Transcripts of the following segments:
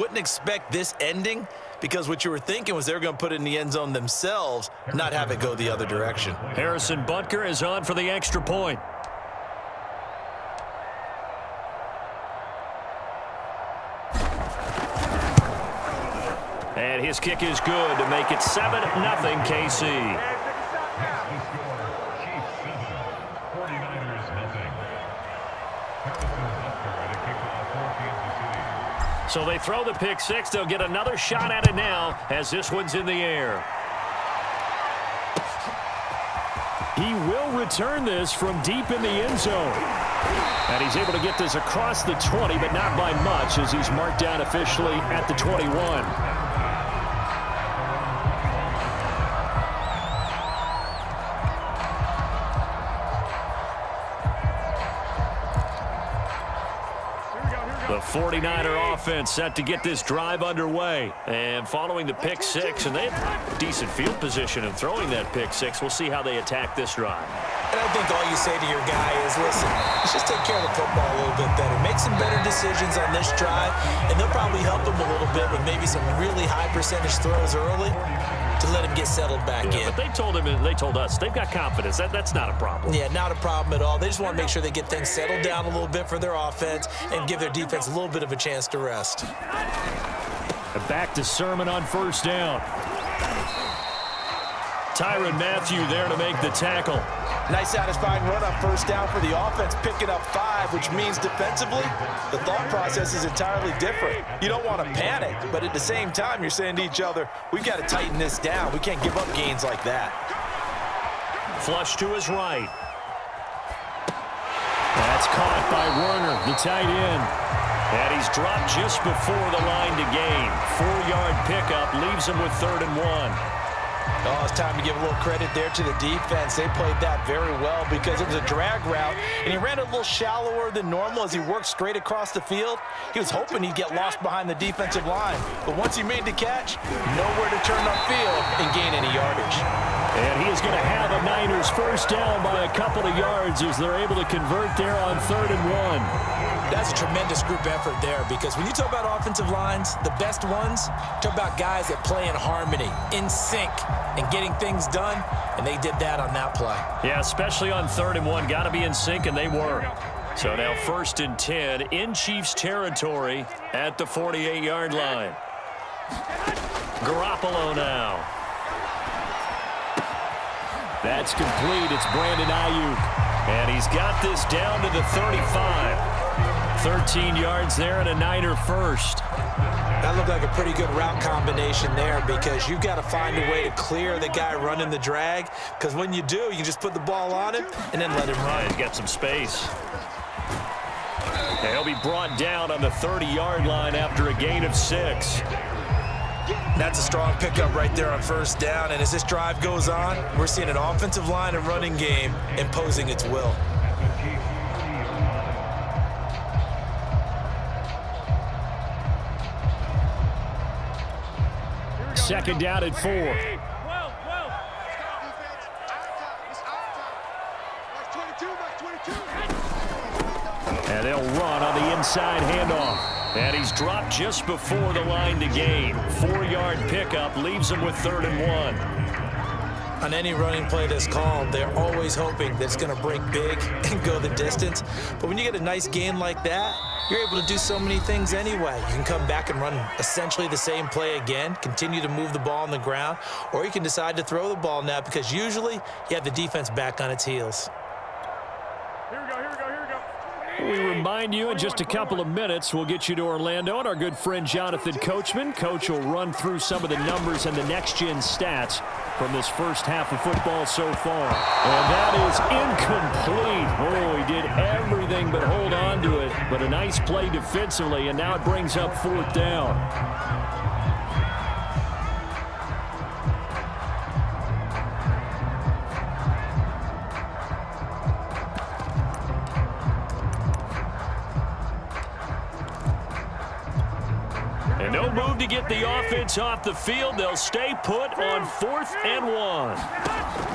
wouldn't expect this ending because what you were thinking was they were going to put it in the end zone themselves, not have it go the other direction. Harrison Butker is on for the extra point. And his kick is good to make it 7-0 KC. So they throw the pick six. They'll get another shot at it now as this one's in the air. He will return this from deep in the end zone. And he's able to get this across the 20, but not by much as he's marked down officially at the 21. The 49er offense set to get this drive underway. And following the pick six, and they have decent field position in throwing that pick six. We'll see how they attack this drive. And I think all you say to your guy is, listen, let's just take care of the football a little bit better. Make some better decisions on this drive, and they'll probably help him a little bit with maybe some really high percentage throws early to let him get settled back in. But they told him, and they told us, they've got confidence. That's not a problem. Yeah, not a problem at all. They just want to make sure they get things settled down a little bit for their offense and give their defense a little bit of a chance to rest. Back to Sermon on first down. Tyrann Mathieu there to make the tackle. Nice satisfying run on first down for the offense, picking up 5, which means defensively, the thought process is entirely different. You don't want to panic, but at the same time, you're saying to each other, we've got to tighten this down. We can't give up gains like that. Flush to his right. That's caught by Werner, the tight end. And he's dropped just before the line to gain. 4-yard pickup leaves him with 3rd and 1. Oh, it's time to give a little credit there to the defense. They played that very well because it was a drag route, and he ran a little shallower than normal as he worked straight across the field. He was hoping he'd get lost behind the defensive line, but once he made the catch, nowhere to turn upfield and gain any yardage. And he is going to have a Niners first down by a couple of yards as they're able to convert there on 3rd and 1. That's a tremendous group effort there because when you talk about offensive lines, the best ones, talk about guys that play in harmony, in sync, and getting things done, and they did that on that play. Yeah, especially on 3rd and 1. Got to be in sync, and they were. So now 1st and 10 in Chiefs territory at the 48-yard line. Garoppolo now. That's complete. It's Brandon Ayuk. And he's got this down to the 35. 13 yards there and a Niner first. That looked like a pretty good route combination there because you've got to find a way to clear the guy running the drag because when you do, you can just put the ball on him and then let him run. He's got some space. And he'll be brought down on the 30-yard line after a gain of 6. That's a strong pickup right there on first down, and as this drive goes on, we're seeing an offensive line and running game imposing its will. Second down at 4. And they'll run on the inside handoff. And he's dropped just before the line to gain. 4-yard pickup leaves him with 3rd and 1. On any running play that's called, they're always hoping that it's going to break big and go the distance. But when you get a nice gain like that, you're able to do so many things anyway. You can come back and run essentially the same play again, continue to move the ball on the ground, or you can decide to throw the ball now because usually you have the defense back on its heels. We remind you in just a couple of minutes, we'll get you to Orlando and our good friend Jonathan Coachman. Coach will run through some of the numbers and the next-gen stats from this first half of football so far. And that is incomplete. Oh, he did everything but hold on to it. But a nice play defensively, and now it brings up 4th down. And no move to get the offense off the field. They'll stay put on 4th and 1.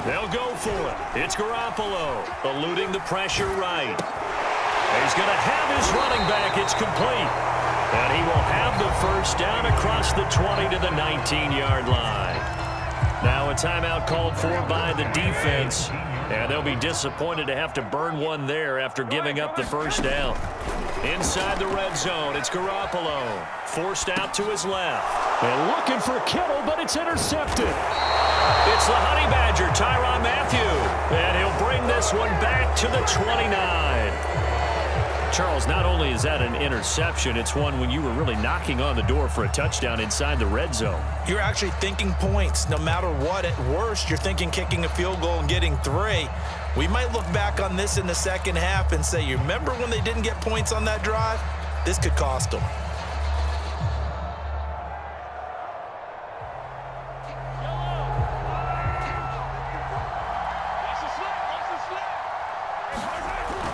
They'll go for it. It's Garoppolo eluding the pressure right. He's going to have his running back. It's complete. And he will have the first down across the 20 to the 19-yard line. Now a timeout called for by the defense. And they'll be disappointed to have to burn one there after giving up the first down. Inside the red zone, it's Garoppolo. Forced out to his left. And looking for Kittle, but it's intercepted. It's the Honey Badger, Tyrann Mathieu. And he'll bring this one back to the 29. Charles, not only is that an interception, it's one when you were really knocking on the door for a touchdown inside the red zone. You're actually thinking points. No matter what, at worst, you're thinking kicking a field goal and getting 3. We might look back on this in the second half and say, you remember when they didn't get points on that drive? This could cost them.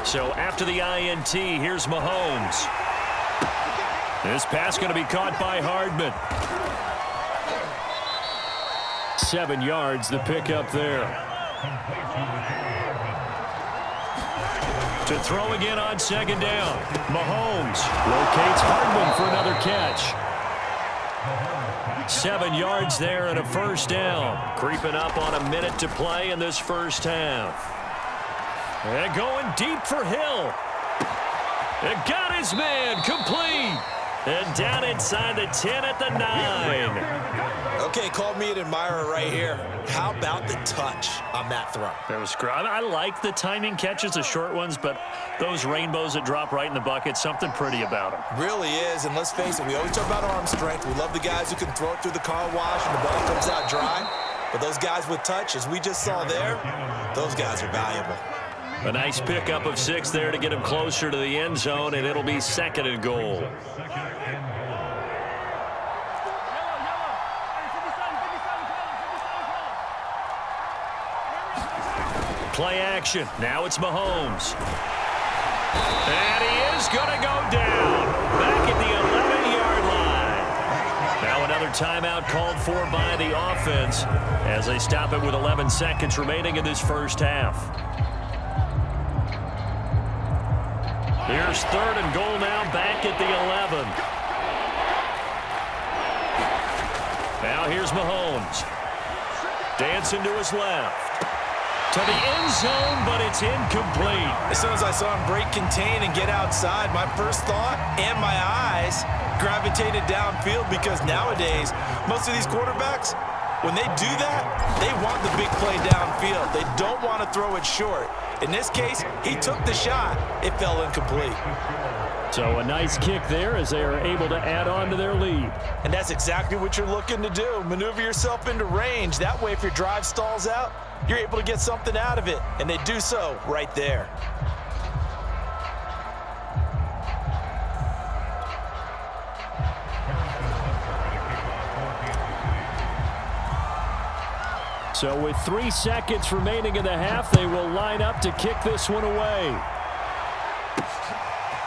So after the INT, here's Mahomes. This pass going to be caught by Hardman. 7 yards, the pickup there. To throw again on second down. Mahomes locates Hardman for another catch. 7 yards there and a first down. Creeping up on a minute to play in this first half. And going deep for Hill. It got his man complete. And down inside the 10 at the 9. Okay, call me an admirer right here. How about the touch on that throw? That was great. I like the timing catches, the short ones, but those rainbows that drop right in the bucket, something pretty about them. Really is, and let's face it, we always talk about arm strength. We love the guys who can throw it through the car wash and the ball comes out dry. But those guys with touch, as we just saw there, those guys are valuable. A nice pickup of 6 there to get him closer to the end zone, and it'll be 2nd and goal. Play action. Now it's Mahomes. And he is going to go down. Back at the 11-yard line. Now another timeout called for by the offense as they stop it with 11 seconds remaining in this first half. Here's 3rd and goal now, back at the 11. Now here's Mahomes. Dancing to his left. To the end zone, but it's incomplete. As soon as I saw him break contain and get outside, my first thought and my eyes gravitated downfield because nowadays, most of these quarterbacks, when they do that, they want the big play downfield. They don't want to throw it short. In this case, he took the shot. It fell incomplete. So a nice kick there as they are able to add on to their lead. And that's exactly what you're looking to do. Maneuver yourself into range. That way, if your drive stalls out, you're able to get something out of it. And they do so right there. So with 3 seconds remaining in the half, they will line up to kick this one away.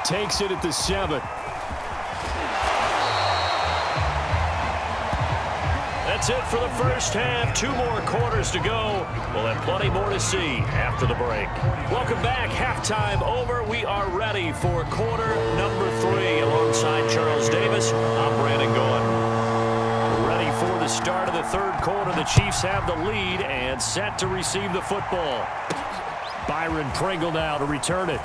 Takes it at the 7. That's it for the first half. 2 more quarters to go. We'll have plenty more to see after the break. Welcome back. Halftime over. We are ready for quarter number 3. Alongside Charles Davis, I'm Brandon Gordon. Ready for the start of the 3rd quarter. The Chiefs have the lead and set to receive the football. Byron Pringle now to return it.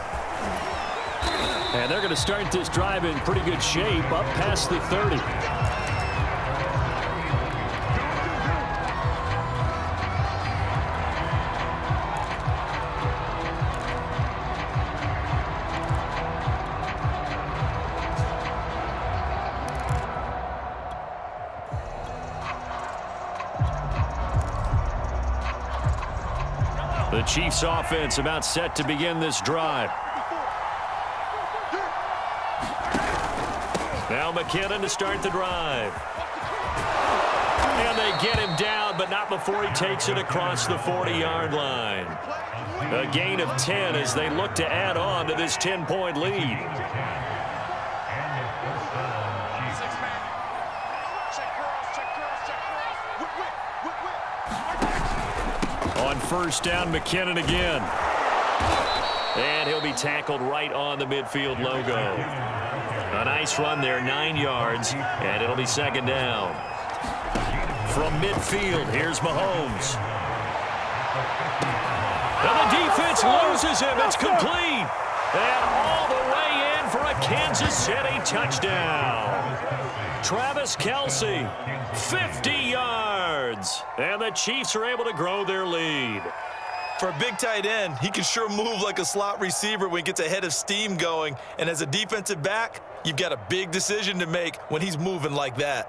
And they're going to start this drive in pretty good shape, up past the 30. The Chiefs offense about set to begin this drive. Now McKinnon to start the drive. And they get him down, but not before he takes it across the 40-yard line. A gain of 10 as they look to add on to this 10-point lead. On first down, McKinnon again. And he'll be tackled right on the midfield logo. A nice run there, 9 yards, and it'll be second down. From midfield, here's Mahomes. And the defense loses him. It's complete. And all the way in for a Kansas City touchdown. Travis Kelce, 50 yards. And the Chiefs are able to grow their lead. For a big tight end, he can sure move like a slot receiver when he gets a head of steam going. And as a defensive back, you've got a big decision to make when he's moving like that.